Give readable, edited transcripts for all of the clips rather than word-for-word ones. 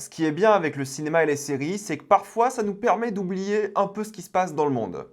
Ce qui est bien avec le cinéma et les séries, c'est que parfois ça nous permet d'oublier un peu ce qui se passe dans le monde.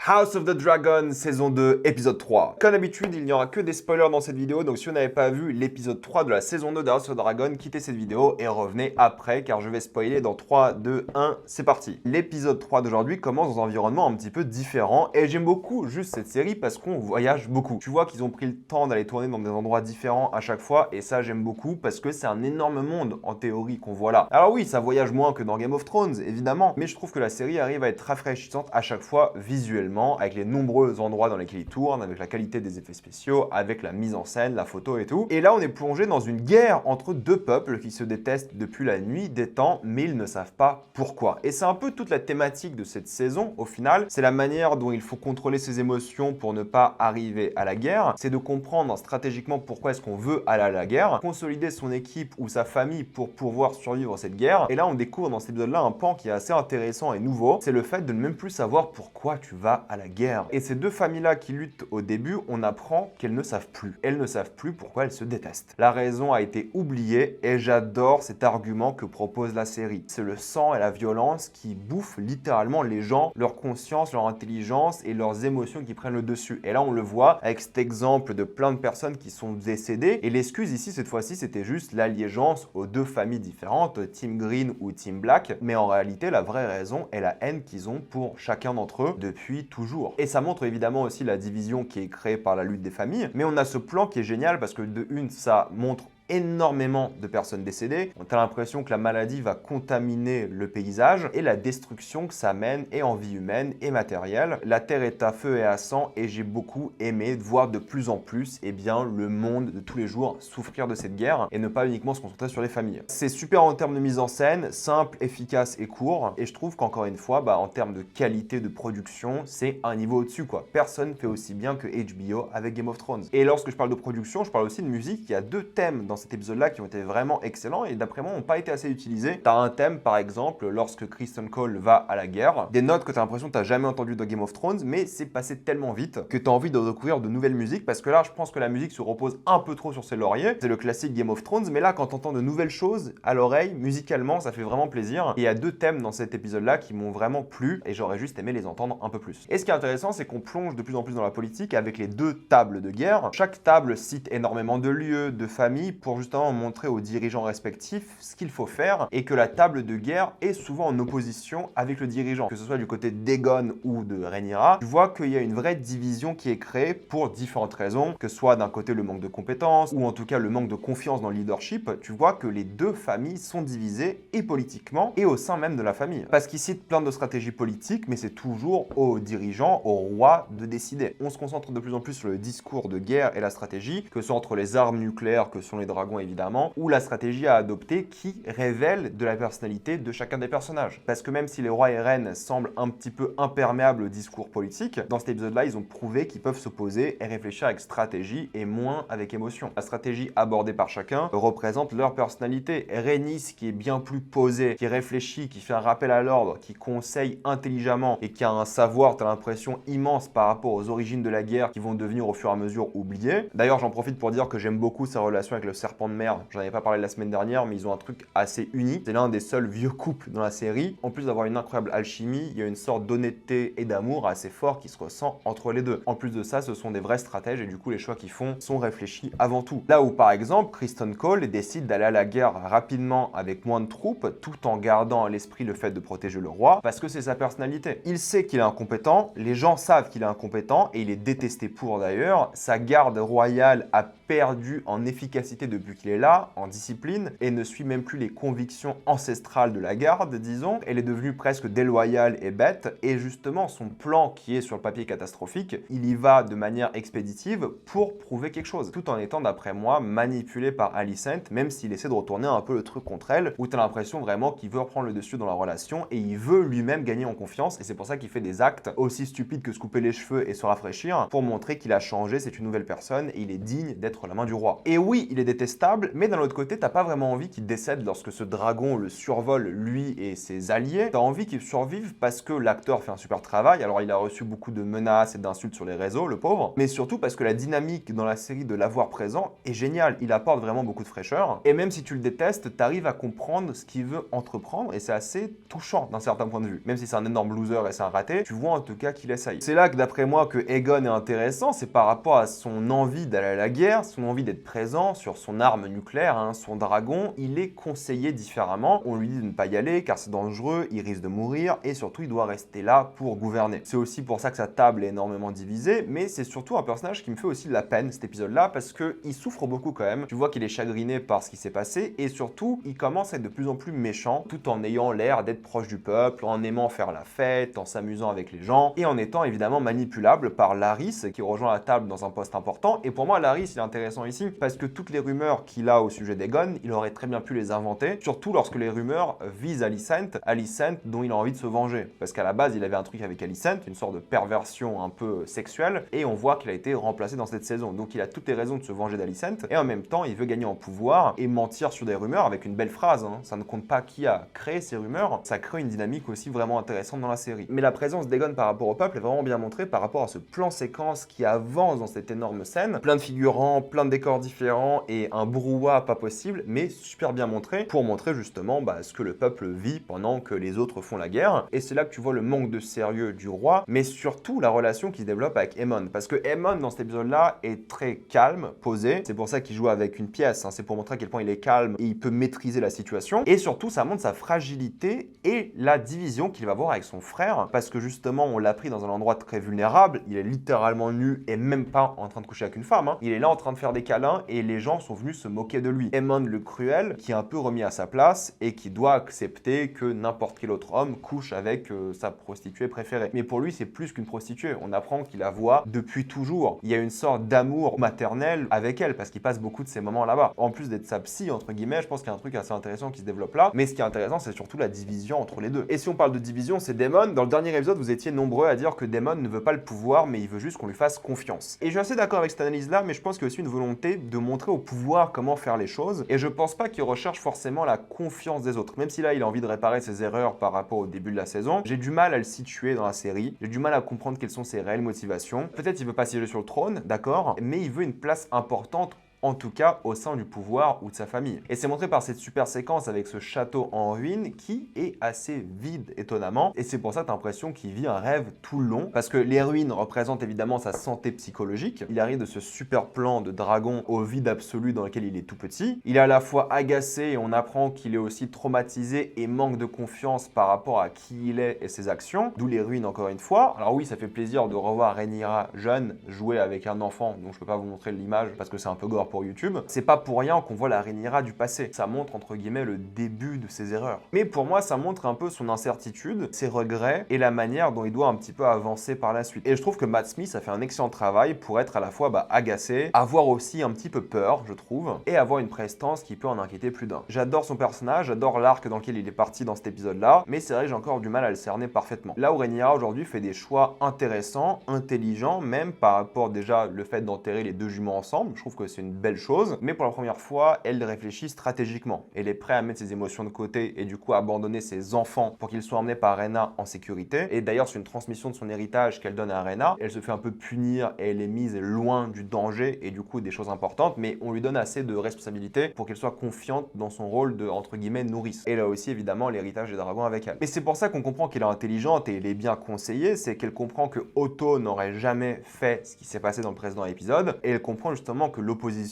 House of the Dragon, saison 2, épisode 3. Comme d'habitude, il n'y aura que des spoilers dans cette vidéo, donc si vous n'avez pas vu l'épisode 3 de la saison 2 de House of the Dragon, quittez cette vidéo et revenez après, car je vais spoiler dans 3, 2, 1, c'est parti. L'épisode 3 d'aujourd'hui commence dans un environnement un petit peu différent, et j'aime beaucoup juste cette série parce qu'on voyage beaucoup. Tu vois qu'ils ont pris le temps d'aller tourner dans des endroits différents à chaque fois, et ça j'aime beaucoup parce que c'est un énorme monde, en théorie, qu'on voit là. Alors oui, ça voyage moins que dans Game of Thrones, évidemment, mais je trouve que la série arrive à être rafraîchissante à chaque fois visuellement, avec les nombreux endroits dans lesquels il tourne, avec la qualité des effets spéciaux, avec la mise en scène, la photo et tout. Et là, on est plongé dans une guerre entre deux peuples qui se détestent depuis la nuit des temps, mais ils ne savent pas pourquoi. Et c'est un peu toute la thématique de cette saison, au final. C'est la manière dont il faut contrôler ses émotions pour ne pas arriver à la guerre. C'est de comprendre stratégiquement pourquoi est-ce qu'on veut aller à la guerre, consolider son équipe ou sa famille pour pouvoir survivre cette guerre. Et là, on découvre dans cet épisode-là un pan qui est assez intéressant et nouveau. C'est le fait de ne même plus savoir pourquoi tu vas à la guerre. Et ces deux familles-là qui luttent au début, on apprend qu'elles ne savent plus. Elles ne savent plus pourquoi elles se détestent. La raison a été oubliée et j'adore cet argument que propose la série. C'est le sang et la violence qui bouffent littéralement les gens, leur conscience, leur intelligence et leurs émotions qui prennent le dessus. Et là, on le voit avec cet exemple de plein de personnes qui sont décédées. Et l'excuse ici, cette fois-ci, c'était juste l'allégeance aux deux familles différentes, Team Green ou Team Black. Mais en réalité, la vraie raison est la haine qu'ils ont pour chacun d'entre eux depuis toujours. Et ça montre évidemment aussi la division qui est créée par la lutte des familles. Mais on a ce plan qui est génial parce que de une, ça montre énormément de personnes décédées. On a l'impression que la maladie va contaminer le paysage et la destruction que ça mène et en vie humaine et matérielle. La terre est à feu et à sang et j'ai beaucoup aimé voir de plus en plus le monde de tous les jours souffrir de cette guerre et ne pas uniquement se concentrer sur les familles. C'est super en termes de mise en scène, simple, efficace et court, et je trouve qu'encore une fois, en termes de qualité de production, c'est un niveau au-dessus quoi. Personne fait aussi bien que HBO avec Game of Thrones. Et lorsque je parle de production, je parle aussi de musique. Il y a deux thèmes dans cet épisode-là qui ont été vraiment excellents et d'après moi n'ont pas été assez utilisés. T'as un thème par exemple lorsque Kristen Cole va à la guerre, des notes que t'as l'impression que t'as jamais entendues dans Game of Thrones, mais c'est passé tellement vite que t'as envie de découvrir de nouvelles musiques parce que là je pense que la musique se repose un peu trop sur ses lauriers. C'est le classique Game of Thrones, mais là quand t'entends de nouvelles choses à l'oreille, musicalement ça fait vraiment plaisir. Et il y a deux thèmes dans cet épisode-là qui m'ont vraiment plu et j'aurais juste aimé les entendre un peu plus. Et ce qui est intéressant, c'est qu'on plonge de plus en plus dans la politique avec les deux tables de guerre. Chaque table cite énormément de lieux, de familles pour justement montrer aux dirigeants respectifs ce qu'il faut faire et que la table de guerre est souvent en opposition avec le dirigeant, que ce soit du côté d'Aegon ou de Rhaenyra. Tu vois qu'il y a une vraie division qui est créée pour différentes raisons, que ce soit d'un côté le manque de compétences ou en tout cas le manque de confiance dans le leadership. Tu vois que les deux familles sont divisées et politiquement et au sein même de la famille. Parce qu'ils citent plein de stratégies politiques, mais c'est toujours aux dirigeants, au roi de décider. On se concentre de plus en plus sur le discours de guerre et la stratégie, que ce soit entre les armes nucléaires que sont les dragons évidemment, ou la stratégie à adopter qui révèle de la personnalité de chacun des personnages. Parce que même si les rois et reines semblent un petit peu imperméables au discours politique, dans cet épisode-là, ils ont prouvé qu'ils peuvent s'opposer et réfléchir avec stratégie et moins avec émotion. La stratégie abordée par chacun représente leur personnalité. Rhaenys, qui est bien plus posée, qui réfléchit, qui fait un rappel à l'ordre, qui conseille intelligemment et qui a un savoir, t'as l'impression, immense par rapport aux origines de la guerre qui vont devenir au fur et à mesure oubliées. D'ailleurs, j'en profite pour dire que j'aime beaucoup sa relation avec le serpent de mer. J'en avais pas parlé la semaine dernière, mais ils ont un truc assez unique. C'est l'un des seuls vieux couples dans la série. En plus d'avoir une incroyable alchimie, il y a une sorte d'honnêteté et d'amour assez fort qui se ressent entre les deux. En plus de ça, ce sont des vrais stratèges et du coup, les choix qu'ils font sont réfléchis avant tout. Là où, par exemple, Kristen Cole décide d'aller à la guerre rapidement avec moins de troupes, tout en gardant à l'esprit le fait de protéger le roi, parce que c'est sa personnalité. Il sait qu'il est incompétent, les gens savent qu'il est incompétent et il est détesté pour d'ailleurs. Sa garde royale a perdu en efficacité depuis qu'il est là, en discipline, et ne suit même plus les convictions ancestrales de la garde, disons. Elle est devenue presque déloyale et bête, et justement son plan qui est sur le papier catastrophique, il y va de manière expéditive pour prouver quelque chose, tout en étant d'après moi manipulé par Alicent, même s'il essaie de retourner un peu le truc contre elle, où tu as l'impression vraiment qu'il veut reprendre le dessus dans la relation, et il veut lui-même gagner en confiance, et c'est pour ça qu'il fait des actes aussi stupides que se couper les cheveux et se rafraîchir, pour montrer qu'il a changé, c'est une nouvelle personne, et il est digne d'être la main du roi. Et oui, il est détesté côté stable, mais d'un autre côté, t'as pas vraiment envie qu'il décède lorsque ce dragon le survole, lui et ses alliés. T'as envie qu'il survive parce que l'acteur fait un super travail. Alors, il a reçu beaucoup de menaces et d'insultes sur les réseaux, le pauvre, mais surtout parce que la dynamique dans la série de l'avoir présent est géniale. Il apporte vraiment beaucoup de fraîcheur. Et même si tu le détestes, t'arrives à comprendre ce qu'il veut entreprendre et c'est assez touchant d'un certain point de vue. Même si c'est un énorme loser et c'est un raté, tu vois en tout cas qu'il essaye. C'est là que d'après moi que Aegon est intéressant, c'est par rapport à son envie d'aller à la guerre, son envie d'être présent sur son arme nucléaire, hein, son dragon. Il est conseillé différemment. On lui dit de ne pas y aller car c'est dangereux, il risque de mourir et surtout il doit rester là pour gouverner. C'est aussi pour ça que sa table est énormément divisée, mais c'est surtout un personnage qui me fait aussi de la peine cet épisode-là parce qu'il souffre beaucoup quand même. Tu vois qu'il est chagriné par ce qui s'est passé et surtout il commence à être de plus en plus méchant tout en ayant l'air d'être proche du peuple, en aimant faire la fête, en s'amusant avec les gens et en étant évidemment manipulable par Larys qui rejoint la table dans un poste important. Et pour moi, Larys il est intéressant ici parce que toutes les rumeurs qu'il a au sujet d'Aegon, il aurait très bien pu les inventer, surtout lorsque les rumeurs visent Alicent dont il a envie de se venger. Parce qu'à la base, il avait un truc avec Alicent, une sorte de perversion un peu sexuelle, et on voit qu'il a été remplacé dans cette saison. Donc il a toutes les raisons de se venger d'Alicent, et en même temps, il veut gagner en pouvoir et mentir sur des rumeurs avec une belle phrase. Hein. Ça ne compte pas qui a créé ces rumeurs, ça crée une dynamique aussi vraiment intéressante dans la série. Mais la présence d'Aegon par rapport au peuple est vraiment bien montrée par rapport à ce plan séquence qui avance dans cette énorme scène. Plein de figurants, plein de décors différents et un brouhaha pas possible, mais super bien montré pour montrer justement ce que le peuple vit pendant que les autres font la guerre. Et c'est là que tu vois le manque de sérieux du roi, mais surtout la relation qui se développe avec Aemon. Parce que Aemon, dans cet épisode-là, est très calme, posé. C'est pour ça qu'il joue avec une pièce. Hein. C'est pour montrer à quel point il est calme et il peut maîtriser la situation. Et surtout, ça montre sa fragilité et la division qu'il va avoir avec son frère. Parce que justement, on l'a pris dans un endroit très vulnérable. Il est littéralement nu et même pas en train de coucher avec une femme. Hein. Il est là en train de faire des câlins et les gens sont venus se moquer de lui. Aemon le cruel, qui est un peu remis à sa place et qui doit accepter que n'importe quel autre homme couche avec sa prostituée préférée. Mais pour lui, c'est plus qu'une prostituée. On apprend qu'il la voit depuis toujours. Il y a une sorte d'amour maternel avec elle parce qu'il passe beaucoup de ces moments là-bas. En plus d'être sa psy, entre guillemets, je pense qu'il y a un truc assez intéressant qui se développe là. Mais ce qui est intéressant, c'est surtout la division entre les deux. Et si on parle de division, c'est Daemon. Dans le dernier épisode, vous étiez nombreux à dire que Daemon ne veut pas le pouvoir, mais il veut juste qu'on lui fasse confiance. Et je suis assez d'accord avec cette analyse-là, mais je pense qu'il y a aussi une volonté de montrer au pouvoir comment faire les choses. Et je pense pas qu'il recherche forcément la confiance des autres. Même si là, il a envie de réparer ses erreurs par rapport au début de la saison, j'ai du mal à le situer dans la série. J'ai du mal à comprendre quelles sont ses réelles motivations. Peut-être il veut pas siéger sur le trône, d'accord, mais il veut une place importante en tout cas au sein du pouvoir ou de sa famille. Et c'est montré par cette super séquence avec ce château en ruine qui est assez vide étonnamment, et c'est pour ça que tu as l'impression qu'il vit un rêve tout le long, parce que les ruines représentent évidemment sa santé psychologique. Il arrive de ce super plan de dragon au vide absolu dans lequel il est tout petit. Il est à la fois agacé et on apprend qu'il est aussi traumatisé et manque de confiance par rapport à qui il est et ses actions, d'où les ruines encore une fois. Alors oui, ça fait plaisir de revoir Rhaenyra jeune jouer avec un enfant, donc je peux pas vous montrer l'image parce que c'est un peu gore pour YouTube. C'est pas pour rien qu'on voit la Rhaenyra du passé. Ça montre entre guillemets le début de ses erreurs. Mais pour moi, ça montre un peu son incertitude, ses regrets et la manière dont il doit un petit peu avancer par la suite. Et je trouve que Matt Smith a fait un excellent travail pour être à la fois agacé, avoir aussi un petit peu peur, je trouve, et avoir une prestance qui peut en inquiéter plus d'un. J'adore son personnage, j'adore l'arc dans lequel il est parti dans cet épisode-là, mais c'est vrai que j'ai encore du mal à le cerner parfaitement. Là où Rhaenyra aujourd'hui fait des choix intéressants, intelligents, même par rapport déjà le fait d'enterrer les deux jumeaux ensemble, je trouve que c'est une belle chose, mais pour la première fois, elle réfléchit stratégiquement. Elle est prête à mettre ses émotions de côté et du coup abandonner ses enfants pour qu'ils soient emmenés par Rhaena en sécurité. Et d'ailleurs, c'est une transmission de son héritage qu'elle donne à Rhaena. Elle se fait un peu punir et elle est mise loin du danger et du coup des choses importantes, mais on lui donne assez de responsabilités pour qu'elle soit confiante dans son rôle de, entre guillemets, nourrice. Et là aussi, évidemment, l'héritage des dragons avec elle. Mais c'est pour ça qu'on comprend qu'elle est intelligente et elle est bien conseillée, c'est qu'elle comprend que Otto n'aurait jamais fait ce qui s'est passé dans le précédent épisode, et elle comprend justement que l'opposition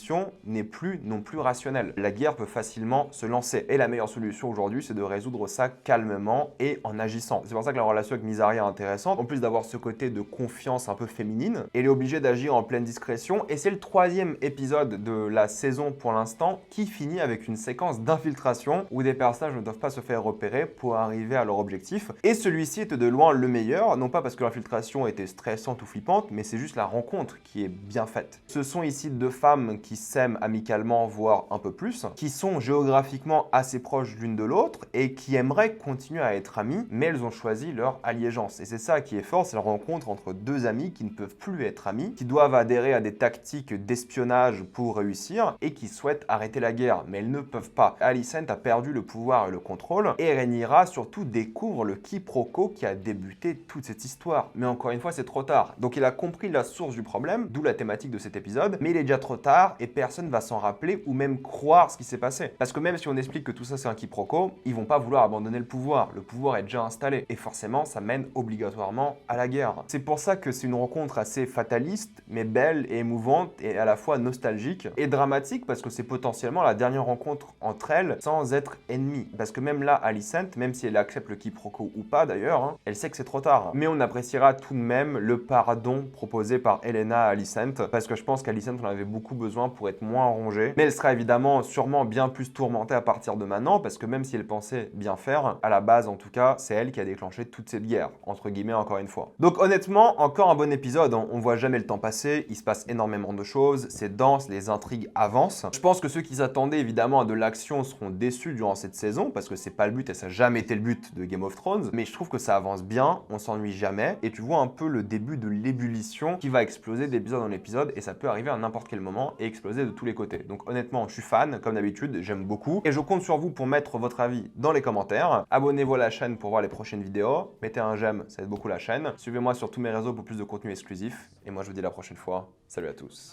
n'est plus non plus rationnelle. La guerre peut facilement se lancer. Et la meilleure solution aujourd'hui, c'est de résoudre ça calmement et en agissant. C'est pour ça que la relation avec Mysaria est intéressante. En plus d'avoir ce côté de confiance un peu féminine, elle est obligée d'agir en pleine discrétion. Et c'est le 3e épisode de la saison pour l'instant qui finit avec une séquence d'infiltration où des personnages ne doivent pas se faire repérer pour arriver à leur objectif. Et celui-ci était de loin le meilleur, non pas parce que l'infiltration était stressante ou flippante, mais c'est juste la rencontre qui est bien faite. Ce sont ici deux femmes qui s'aiment amicalement, voire un peu plus, qui sont géographiquement assez proches l'une de l'autre et qui aimeraient continuer à être amies, mais elles ont choisi leur allégeance. Et c'est ça qui est fort, c'est la rencontre entre deux amis qui ne peuvent plus être amis, qui doivent adhérer à des tactiques d'espionnage pour réussir et qui souhaitent arrêter la guerre, mais elles ne peuvent pas. Alicent a perdu le pouvoir et le contrôle, et Rhaenyra surtout découvre le quiproquo qui a débuté toute cette histoire. Mais encore une fois, c'est trop tard. Donc il a compris la source du problème, d'où la thématique de cet épisode, mais il est déjà trop tard et personne va s'en rappeler ou même croire ce qui s'est passé. Parce que même si on explique que tout ça c'est un quiproquo, ils vont pas vouloir abandonner le pouvoir. Le pouvoir est déjà installé et forcément ça mène obligatoirement à la guerre. C'est pour ça que c'est une rencontre assez fataliste, mais belle et émouvante et à la fois nostalgique et dramatique parce que c'est potentiellement la dernière rencontre entre elles sans être ennemies. Parce que même là, Alicent, même si elle accepte le quiproquo ou pas d'ailleurs, hein, elle sait que c'est trop tard. Mais on appréciera tout de même le pardon proposé par Helaena à Alicent parce que je pense qu'Alicent en avait beaucoup besoin pour être moins rongée. Mais elle sera évidemment sûrement bien plus tourmentée à partir de maintenant parce que même si elle pensait bien faire, à la base en tout cas, c'est elle qui a déclenché toute cette guerre, entre guillemets encore une fois. Donc honnêtement, encore un bon épisode, hein. On voit jamais le temps passer, il se passe énormément de choses, c'est dense, les intrigues avancent. Je pense que ceux qui s'attendaient évidemment à de l'action seront déçus durant cette saison parce que c'est pas le but et ça n'a jamais été le but de Game of Thrones, mais je trouve que ça avance bien, on s'ennuie jamais et tu vois un peu le début de l'ébullition qui va exploser d'épisode en épisode et ça peut arriver à n'importe quel moment et exploser de tous les côtés. Donc honnêtement, je suis fan comme d'habitude, j'aime beaucoup et je compte sur vous pour mettre votre avis dans les commentaires. Abonnez-vous à la chaîne pour voir les prochaines vidéos, mettez un j'aime, ça aide beaucoup la chaîne. Suivez-moi sur tous mes réseaux pour plus de contenu exclusif et moi je vous dis à la prochaine fois. Salut à tous.